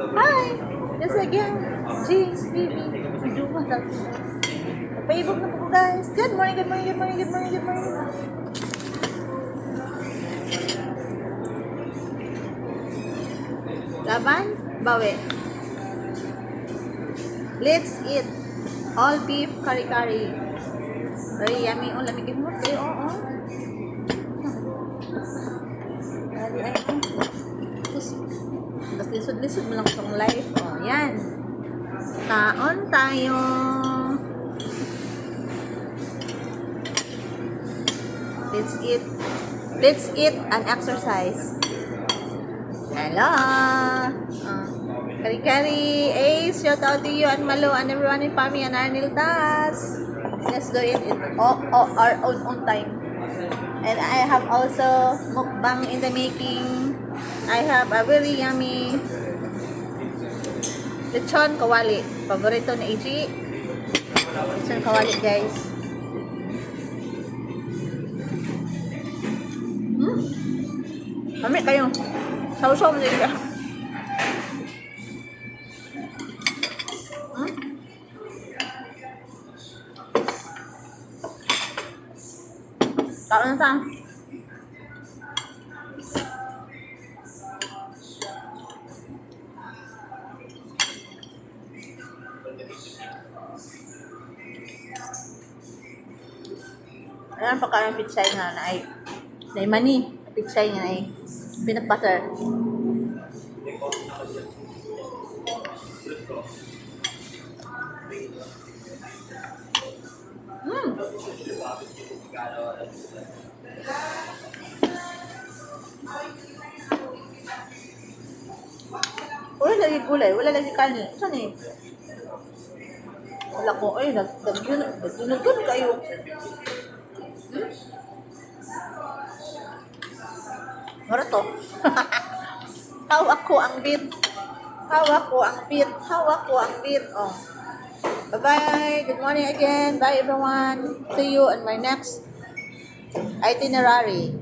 Hi! Yes again, G, baby, Juma. Paibog na po guys. Good morning, good morning, good morning, good morning, good morning. Laban, bawi. Let's eat all beef kari-kari. Very yummy. Oh, lamigin mo. Oo. Dali ay. Tapos lisod-lisod mo lang itong life. Oh, yan. Taon tayo. Let's eat. Let's eat and exercise. Hello. Kari-kari. Ace, shout out to you and Malo and everyone in Pami and Arnil Tas. Let's do it in our own time. And I have also mukbang in the making. I have a very yummy lechon kawali. Paborito ni AG. Lechon kawali, guys. Kami kayo. Sausaw mo din siya. Tao na saan? Ayan pa kaya pitsay nga na ay mani. Pitsay nga ay peanut butter. Wala lagi gulay, wala lagi kanin. Saan eh? Wala ko, ay, nagdunod kayo. Mara to. Hawak ko ang beat. Hawak ko ang beat. Hawak ko ang beat. Oh. Bye-bye. Good morning again. Bye everyone. See you on my next itinerary.